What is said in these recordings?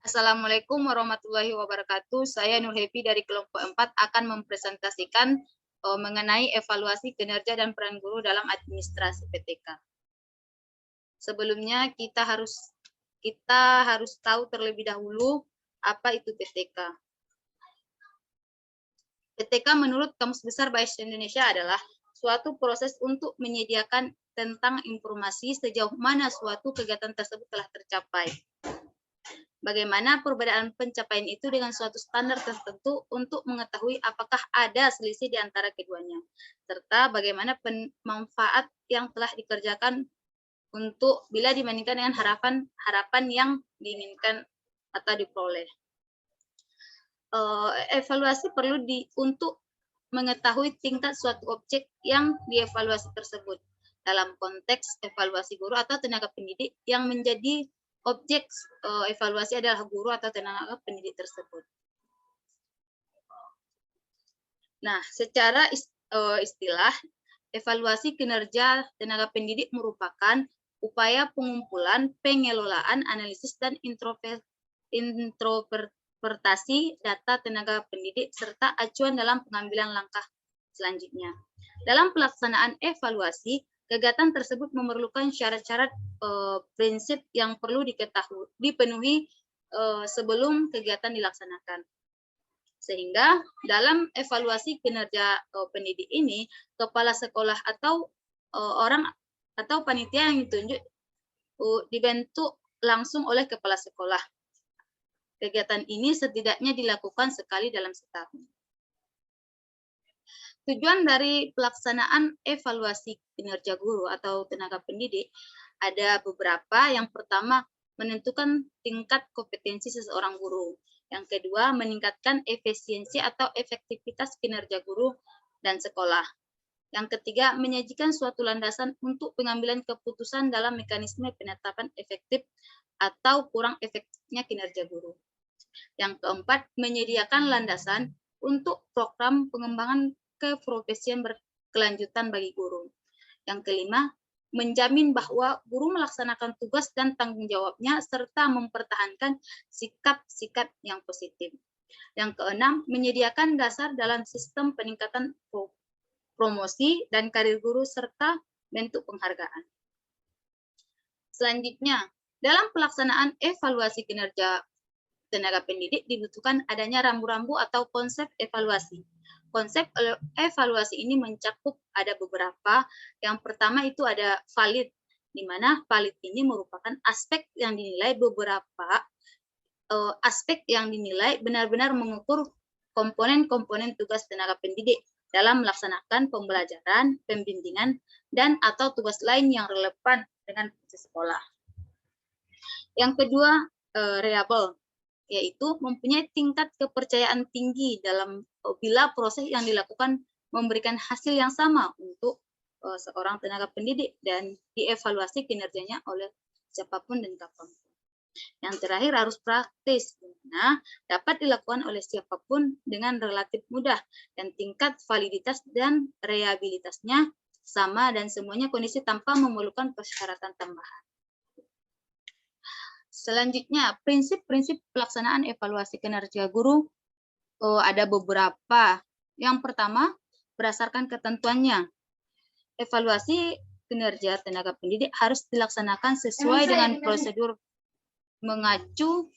Assalamualaikum warahmatullahi wabarakatuh. Saya Nur Happy dari kelompok 4 akan mempresentasikan mengenai evaluasi kinerja dan peran guru dalam administrasi PTK. Sebelumnya kita harus tahu terlebih dahulu apa itu PTK. PTK menurut Kamus Besar Bahasa Indonesia adalah suatu proses untuk menyediakan tentang informasi sejauh mana suatu kegiatan tersebut telah tercapai. Bagaimana perbedaan pencapaian itu dengan suatu standar tertentu untuk mengetahui apakah ada selisih di antara keduanya, serta bagaimana manfaat yang telah dikerjakan untuk bila dibandingkan dengan harapan yang diinginkan atau diperoleh. Evaluasi perlu untuk mengetahui tingkat suatu objek yang dievaluasi tersebut. Dalam konteks evaluasi guru atau tenaga pendidik, yang menjadi objek evaluasi adalah guru atau tenaga pendidik tersebut. Nah, secara istilah, evaluasi kinerja tenaga pendidik merupakan upaya pengumpulan, pengelolaan, analisis, dan interpretasi data tenaga pendidik, serta acuan dalam pengambilan langkah selanjutnya. Dalam pelaksanaan evaluasi, kegiatan tersebut memerlukan syarat-syarat prinsip yang perlu dipenuhi sebelum kegiatan dilaksanakan. Sehingga dalam evaluasi kinerja pendidik ini, kepala sekolah atau orang atau panitia yang ditunjuk dibentuk langsung oleh kepala sekolah. Kegiatan ini setidaknya dilakukan sekali dalam setahun. Tujuan dari pelaksanaan evaluasi kinerja guru atau tenaga pendidik ada beberapa. Yang pertama, menentukan tingkat kompetensi seseorang guru. Yang kedua, meningkatkan efisiensi atau efektivitas kinerja guru dan sekolah. Yang ketiga, menyajikan suatu landasan untuk pengambilan keputusan dalam mekanisme penetapan efektif atau kurang efektifnya kinerja guru. Yang keempat, menyediakan landasan untuk program pengembangan keprofesian berkelanjutan bagi guru. Yang kelima, menjamin bahwa guru melaksanakan tugas dan tanggung jawabnya serta mempertahankan sikap-sikap yang positif. Yang keenam, menyediakan dasar dalam sistem peningkatan promosi dan karir guru serta bentuk penghargaan. Selanjutnya, dalam pelaksanaan evaluasi kinerja tenaga pendidik dibutuhkan adanya rambu-rambu atau konsep evaluasi. Konsep evaluasi ini mencakup ada beberapa. Yang pertama itu ada valid, di mana valid ini merupakan aspek yang dinilai aspek yang dinilai benar-benar mengukur komponen-komponen tugas tenaga pendidik dalam melaksanakan pembelajaran, pembimbingan, dan atau tugas lain yang relevan dengan proses sekolah. Yang kedua, reliable, yaitu mempunyai tingkat kepercayaan tinggi dalam bila proses yang dilakukan memberikan hasil yang sama untuk seorang tenaga pendidik dan dievaluasi kinerjanya oleh siapapun dan kapanpun. Yang terakhir harus praktis, dimana dapat dilakukan oleh siapapun dengan relatif mudah dan tingkat validitas dan reliabilitasnya sama dan semuanya kondisi tanpa memerlukan persyaratan tambahan. Selanjutnya, prinsip-prinsip pelaksanaan evaluasi kinerja guru ada beberapa. Yang pertama, berdasarkan ketentuannya. Evaluasi kinerja tenaga pendidik harus dilaksanakan sesuai dengan prosedur mengacu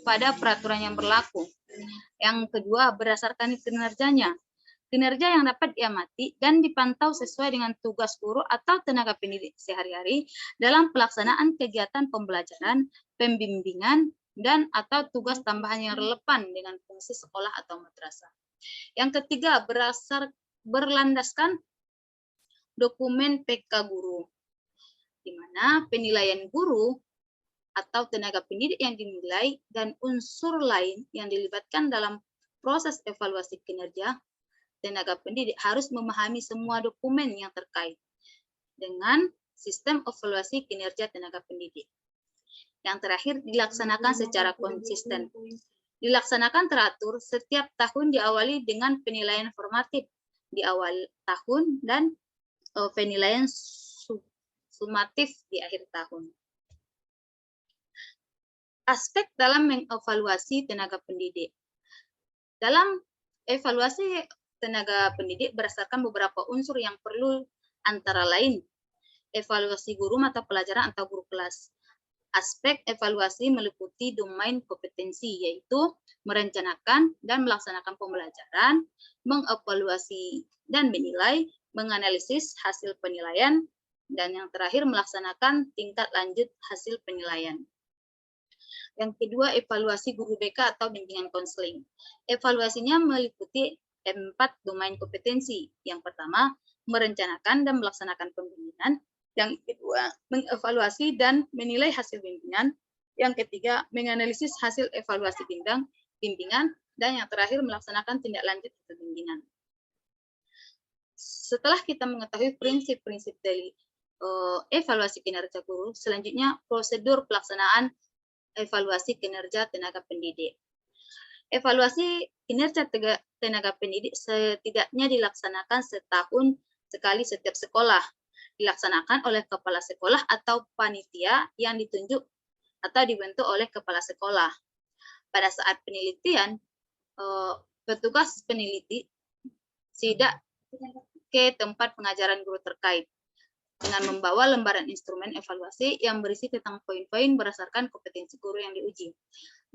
pada peraturan yang berlaku. Yang kedua, berdasarkan kinerjanya. Kinerja yang dapat diamati dan dipantau sesuai dengan tugas guru atau tenaga pendidik sehari-hari dalam pelaksanaan kegiatan pembelajaran, pembimbingan, dan atau tugas tambahan yang relevan dengan fungsi sekolah atau madrasah. Yang ketiga, berlandaskan dokumen PK guru, di mana penilaian guru atau tenaga pendidik yang dinilai dan unsur lain yang dilibatkan dalam proses evaluasi kinerja tenaga pendidik harus memahami semua dokumen yang terkait dengan sistem evaluasi kinerja tenaga pendidik. Yang terakhir, dilaksanakan secara konsisten. Dilaksanakan teratur setiap tahun diawali dengan penilaian formatif di awal tahun dan penilaian sumatif di akhir tahun. Aspek dalam mengevaluasi tenaga pendidik. Dalam evaluasi tenaga pendidik berdasarkan beberapa unsur yang perlu, antara lain evaluasi guru mata pelajaran atau guru kelas. Aspek evaluasi meliputi domain kompetensi, yaitu merencanakan dan melaksanakan pembelajaran, mengevaluasi dan menilai, menganalisis hasil penilaian, dan yang terakhir melaksanakan tingkat lanjut hasil penilaian. Yang kedua, evaluasi guru BK atau bimbingan konseling. Evaluasinya meliputi 4 domain kompetensi. Yang pertama, merencanakan dan melaksanakan pembimbingan. Yang kedua, mengevaluasi dan menilai hasil bimbingan. Yang ketiga, menganalisis hasil evaluasi bimbingan. Dan yang terakhir, melaksanakan tindak lanjut pembimbingan. Setelah kita mengetahui prinsip-prinsip dari evaluasi kinerja guru, selanjutnya prosedur pelaksanaan evaluasi kinerja tenaga pendidik. Evaluasi kinerja tenaga pendidik setidaknya dilaksanakan setahun sekali setiap sekolah. Dilaksanakan oleh kepala sekolah atau panitia yang ditunjuk atau dibentuk oleh kepala sekolah. Pada saat penelitian, petugas peneliti sidak ke tempat pengajaran guru terkait dengan membawa lembaran instrumen evaluasi yang berisi tentang poin-poin berdasarkan kompetensi guru yang diuji.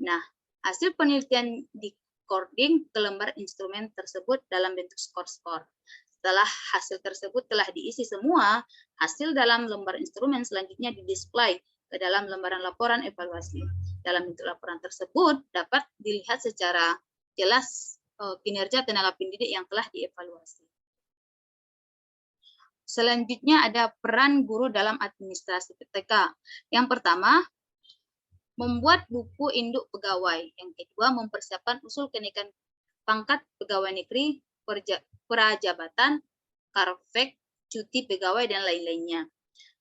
Nah, hasil penelitian di-coding ke lembar instrumen tersebut dalam bentuk skor-skor. Setelah hasil tersebut telah diisi semua, hasil dalam lembar instrumen selanjutnya didisplay ke dalam lembaran laporan evaluasi. Dalam bentuk laporan tersebut dapat dilihat secara jelas kinerja tenaga pendidik yang telah dievaluasi. Selanjutnya ada peran guru dalam administrasi PTK. Yang pertama, membuat buku induk pegawai. Yang kedua, mempersiapkan usul kenaikan pangkat pegawai negeri, prajabatan, karpet, cuti pegawai, dan lain-lainnya.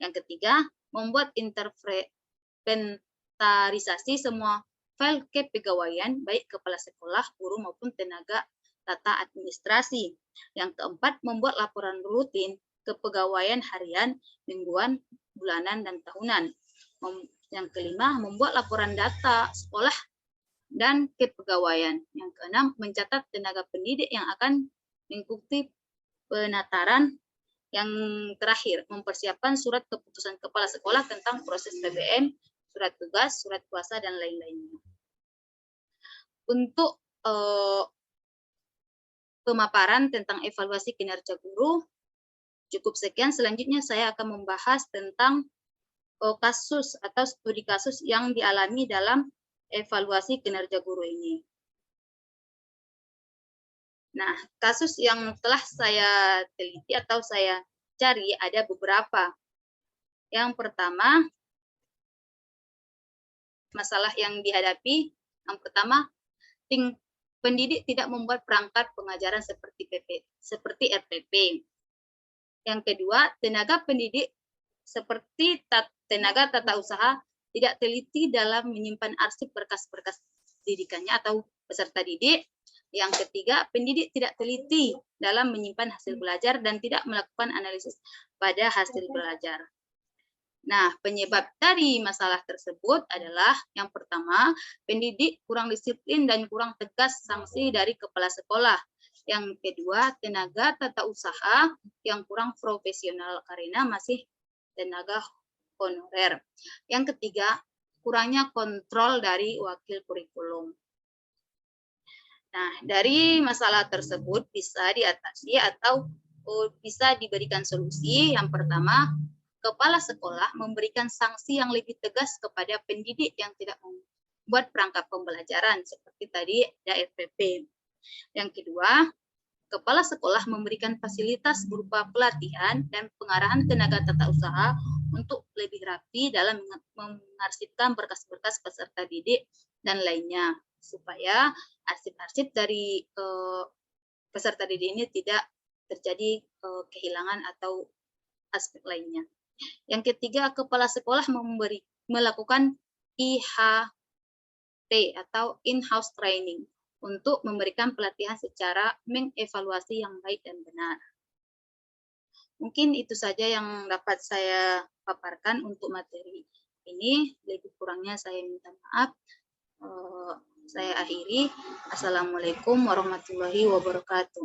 Yang ketiga, membuat inventarisasi semua file kepegawaian, baik kepala sekolah, guru, maupun tenaga tata administrasi. Yang keempat, membuat laporan rutin kepegawaian harian, mingguan, bulanan, dan tahunan. Yang kelima, membuat laporan data sekolah dan kepegawaian. Yang keenam, mencatat tenaga pendidik yang akan mengikuti penataran. Yang terakhir, mempersiapkan surat keputusan kepala sekolah tentang proses PBM, surat tugas, surat kuasa, dan lain-lainnya. Untuk pemaparan tentang evaluasi kinerja guru, cukup sekian. Selanjutnya saya akan membahas tentang kasus atau studi kasus yang dialami dalam evaluasi kinerja guru ini. Nah, kasus yang telah saya teliti atau saya cari ada beberapa. Yang pertama, masalah yang dihadapi, yang pertama, pendidik tidak membuat perangkat pengajaran seperti RPP. Yang kedua, tenaga pendidik seperti tenaga tata usaha tidak teliti dalam menyimpan arsip berkas-berkas didikannya atau peserta didik. Yang ketiga, pendidik tidak teliti dalam menyimpan hasil belajar dan tidak melakukan analisis pada hasil belajar. Nah, penyebab dari masalah tersebut adalah yang pertama, pendidik kurang disiplin dan kurang tegas sanksi dari kepala sekolah. Yang kedua, tenaga tata usaha yang kurang profesional karena masih tenaga honorer. Yang ketiga, kurangnya kontrol dari wakil kurikulum. Nah, dari masalah tersebut bisa diatasi atau bisa diberikan solusi. Yang pertama, kepala sekolah memberikan sanksi yang lebih tegas kepada pendidik yang tidak membuat perangkat pembelajaran, seperti tadi ada RPP. Yang kedua, kepala sekolah memberikan fasilitas berupa pelatihan dan pengarahan tenaga tata usaha untuk lebih rapi dalam mengarsipkan berkas-berkas peserta didik dan lainnya, supaya arsip-arsip dari peserta didik ini tidak terjadi kehilangan atau aspek lainnya. Yang ketiga, kepala sekolah melakukan IHT atau in-house training untuk memberikan pelatihan secara mengevaluasi yang baik dan benar. Mungkin itu saja yang dapat saya paparkan untuk materi ini. Lebih kurang kurangnya saya minta maaf. Saya akhiri. Assalamualaikum warahmatullahi wabarakatuh.